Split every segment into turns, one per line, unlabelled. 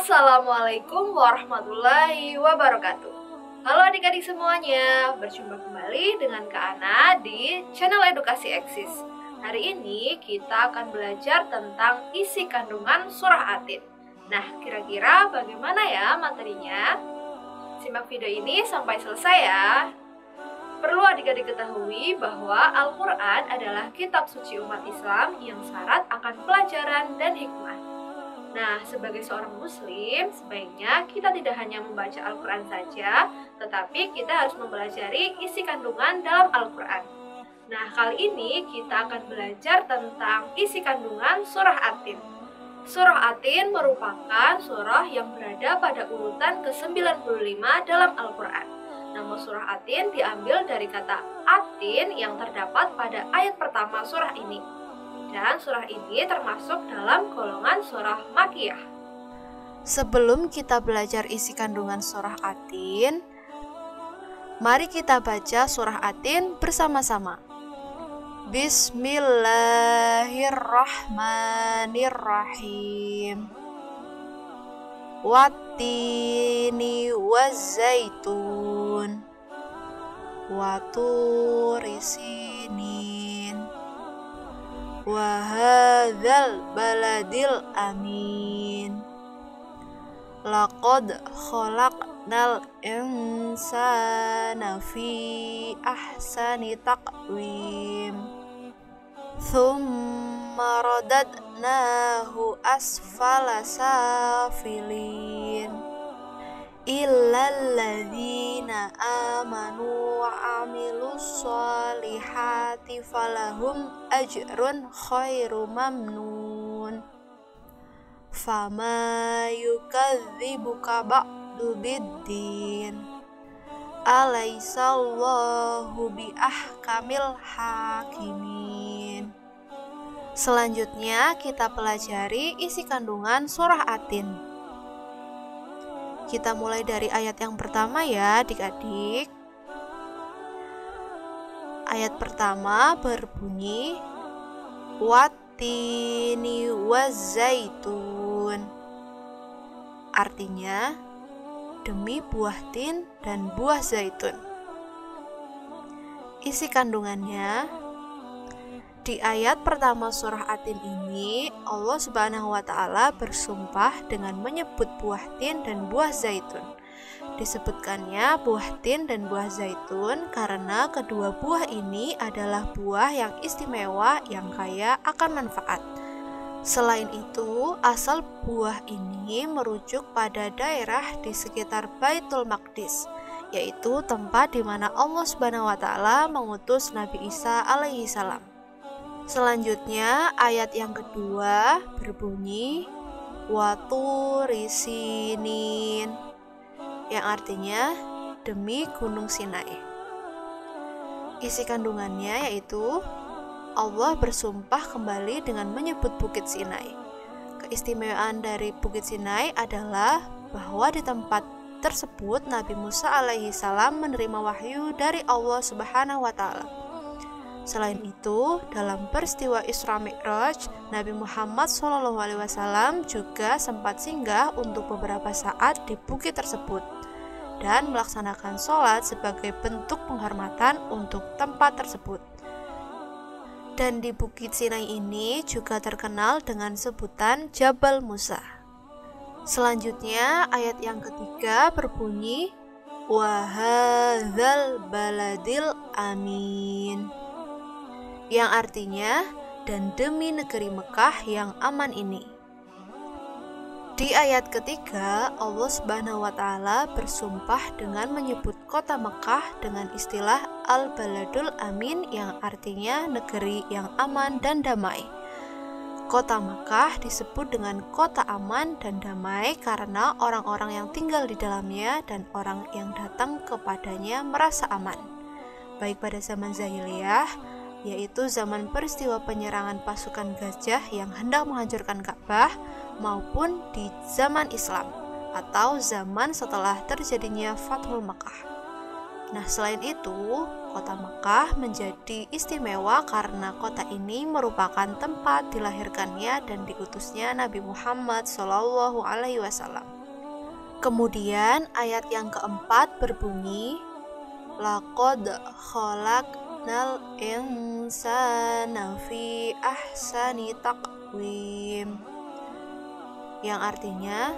Assalamualaikum warahmatullahi wabarakatuh. Halo adik-adik semuanya, berjumpa kembali dengan Kak Ana di channel Edukasi Eksis. Hari ini kita akan belajar tentang isi kandungan surah At-Tin. Nah, kira-kira bagaimana ya materinya? Simak video ini sampai selesai ya. Perlu adik-adik ketahui bahwa Al-Quran adalah kitab suci umat Islam yang syarat akan pelajaran dan hikmah. Nah, sebagai seorang muslim, sebaiknya kita tidak hanya membaca Al-Quran saja, tetapi kita harus mempelajari isi kandungan dalam Al-Quran. Nah, kali ini kita akan belajar tentang isi kandungan surah At-Tin. Surah At-Tin merupakan surah yang berada pada urutan ke-95 dalam Al-Quran. Nama surah At-Tin diambil dari kata At-Tin yang terdapat pada ayat pertama surah ini. Dan surah ini termasuk dalam golongan surah Makkiyah.
Sebelum kita belajar isi kandungan surah At-Tin, mari kita baca surah At-Tin bersama-sama. Bismillahirrahmanirrahim. Wattini wazzaitun wa turi sinin wa hadzal baladil amin. Laqad khalaqnal insana fi ahsani taqwim. Thumma radadnahu asfala safilin. Illal ladzina amanu wa amilus solihati falahum ajrun khairu mamnun. Fama yukadzibuka ba'du biddin. Alaisallahu biahkamil hakimin. Selanjutnya kita pelajari isi kandungan surah At-Tin. Kita mulai dari ayat yang pertama ya adik-adik. Ayat pertama berbunyi Wattini wazzaitun. Artinya demi buah tin dan buah zaitun. Isi kandungannya, di ayat pertama surah At-Tin ini, Allah Subhanahu wa Ta'ala bersumpah dengan menyebut buah tin dan buah zaitun. Disebutkannya buah tin dan buah zaitun karena kedua buah ini adalah buah yang istimewa yang kaya akan manfaat. Selain itu, asal buah ini merujuk pada daerah di sekitar Baitul Maqdis, yaitu tempat di mana Allah Subhanahu wa Ta'ala mengutus Nabi Isa alaihi salam. Selanjutnya ayat yang kedua berbunyi wa turi sinin, yang artinya demi gunung Sinai. Isi kandungannya yaitu Allah bersumpah kembali dengan menyebut Bukit Sinai. Keistimewaan dari Bukit Sinai adalah bahwa di tempat tersebut Nabi Musa alaihi salam menerima wahyu dari Allah Subhanahu wa Ta'ala. Selain itu, dalam peristiwa Isra Mi'raj, Nabi Muhammad SAW juga sempat singgah untuk beberapa saat di bukit tersebut dan melaksanakan sholat sebagai bentuk penghormatan untuk tempat tersebut. Dan di Bukit Sinai ini juga terkenal dengan sebutan Jabal Musa. Selanjutnya, ayat yang ketiga berbunyi wa hadzal baladil amin, yang artinya dan demi negeri Mekah yang aman ini. Di ayat ketiga, Allah Subhanahu wa Ta'ala bersumpah dengan menyebut kota Mekah dengan istilah Al-Baladul Amin, yang artinya negeri yang aman dan damai. Kota Mekah disebut dengan kota aman dan damai karena orang-orang yang tinggal di dalamnya dan orang yang datang kepadanya merasa aman, baik pada zaman jahiliyah, yaitu zaman peristiwa penyerangan pasukan gajah yang hendak menghancurkan Ka'bah, maupun di zaman Islam atau zaman setelah terjadinya Fathul Makkah. Nah, selain itu, kota Mekah menjadi istimewa karena kota ini merupakan tempat dilahirkannya dan diutusnya Nabi Muhammad SAW. Kemudian ayat yang keempat berbunyi, laqad khalaqnal insana fi ahsani taqwim, yang artinya,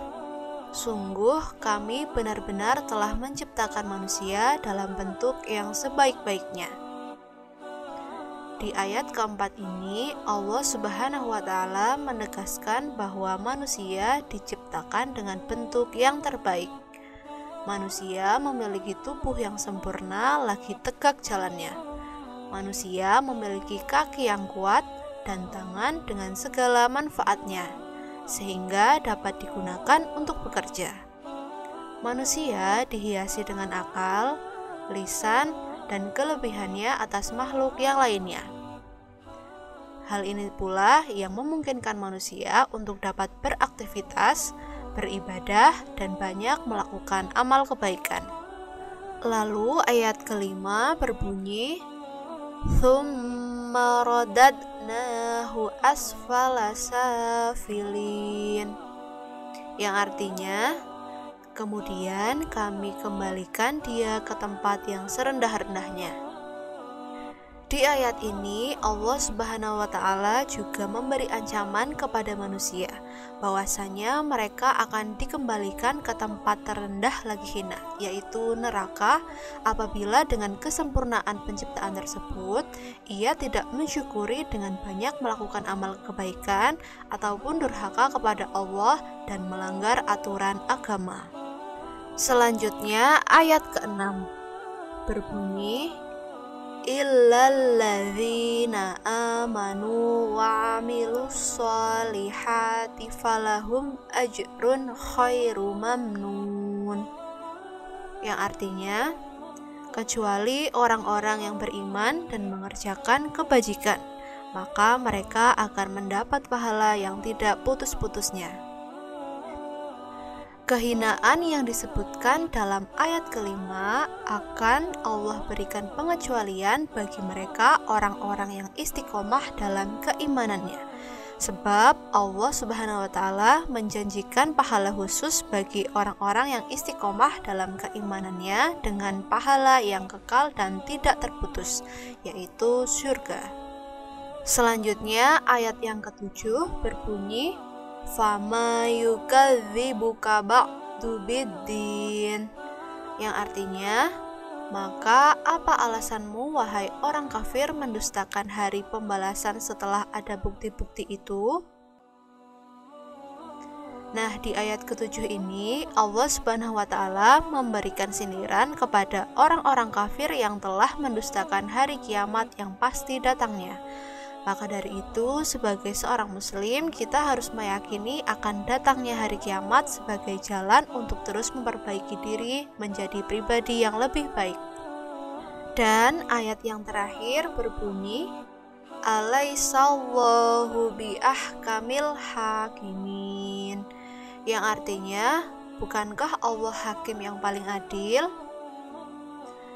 sungguh kami benar-benar telah menciptakan manusia dalam bentuk yang sebaik-baiknya. Di ayat keempat ini, Allah Subhanahu wa Ta'ala menegaskan bahwa manusia diciptakan dengan bentuk yang terbaik. Manusia memiliki tubuh yang sempurna, lagi tegak jalannya. Manusia memiliki kaki yang kuat dan tangan dengan segala manfaatnya, sehingga dapat digunakan untuk bekerja. Manusia dihiasi dengan akal, lisan, dan kelebihannya atas makhluk yang lainnya. Hal ini pula yang memungkinkan manusia untuk dapat beraktivitas, beribadah, dan banyak melakukan amal kebaikan. Lalu ayat kelima berbunyi, tsumma radadnahu asfala safilin, yang artinya, kemudian kami kembalikan dia ke tempat yang serendah-rendahnya. Di ayat ini Allah Subhanahu wa Ta'ala juga memberi ancaman kepada manusia bahwasanya mereka akan dikembalikan ke tempat terendah lagi hina, yaitu neraka, apabila dengan kesempurnaan penciptaan tersebut ia tidak mensyukuri dengan banyak melakukan amal kebaikan ataupun durhaka kepada Allah dan melanggar aturan agama. Selanjutnya ayat ke-6 berbunyi, illalladzina amanu wa amilus solihati falahum ajrun khairu mamnun, yang artinya, kecuali orang-orang yang beriman dan mengerjakan kebajikan, maka mereka akan mendapat pahala yang tidak putus-putusnya. Kehinaan yang disebutkan dalam ayat kelima akan Allah berikan pengecualian bagi mereka orang-orang yang istiqomah dalam keimanannya. Sebab Allah Subhanahu wa Ta'ala menjanjikan pahala khusus bagi orang-orang yang istiqomah dalam keimanannya dengan pahala yang kekal dan tidak terputus, yaitu surga. Selanjutnya ayat yang ketujuh berbunyi, fama yukadzibuka ba'du biddin, yang artinya, maka apa alasanmu wahai orang kafir mendustakan hari pembalasan setelah ada bukti-bukti itu? Nah, di ayat ketujuh ini Allah Subhanahu wa Ta'ala memberikan sindiran kepada orang-orang kafir yang telah mendustakan hari kiamat yang pasti datangnya. Maka dari itu, sebagai seorang muslim, kita harus meyakini akan datangnya hari kiamat sebagai jalan untuk terus memperbaiki diri menjadi pribadi yang lebih baik. Dan ayat yang terakhir berbunyi, alaisallahu biahkamil hakimin, yang artinya, bukankah Allah hakim yang paling adil?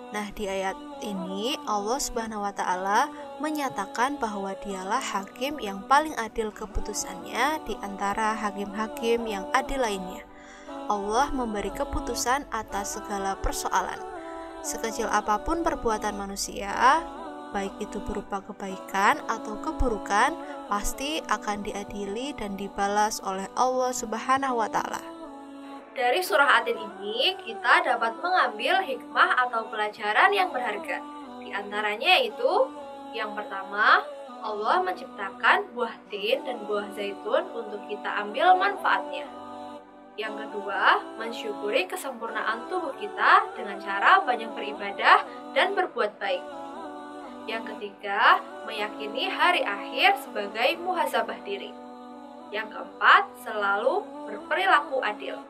Nah, di ayat ini Allah Subhanahu wa Ta'ala menyatakan bahwa dialah hakim yang paling adil keputusannya di antara hakim-hakim yang adil lainnya. Allah memberi keputusan atas segala persoalan. Sekecil apapun perbuatan manusia, baik itu berupa kebaikan atau keburukan, pasti akan diadili dan dibalas oleh Allah Subhanahu wa Ta'ala.
Dari surah Atin ini, kita dapat mengambil hikmah atau pelajaran yang berharga. Di antaranya yaitu, yang pertama, Allah menciptakan buah tin dan buah zaitun untuk kita ambil manfaatnya. Yang kedua, mensyukuri kesempurnaan tubuh kita dengan cara banyak beribadah dan berbuat baik. Yang ketiga, meyakini hari akhir sebagai muhasabah diri. Yang keempat, selalu berperilaku adil.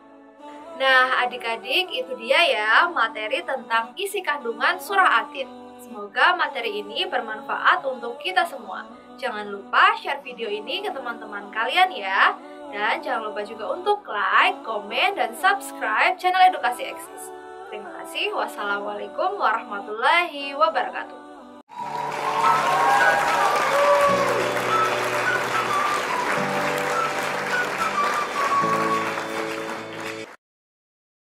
Nah, adik-adik, itu dia ya materi tentang isi kandungan surah Atin. Semoga materi ini bermanfaat untuk kita semua. Jangan lupa share video ini ke teman-teman kalian ya. Dan jangan lupa juga untuk like, komen, dan subscribe channel Edukasi Eksis. Terima kasih. Wassalamualaikum warahmatullahi wabarakatuh.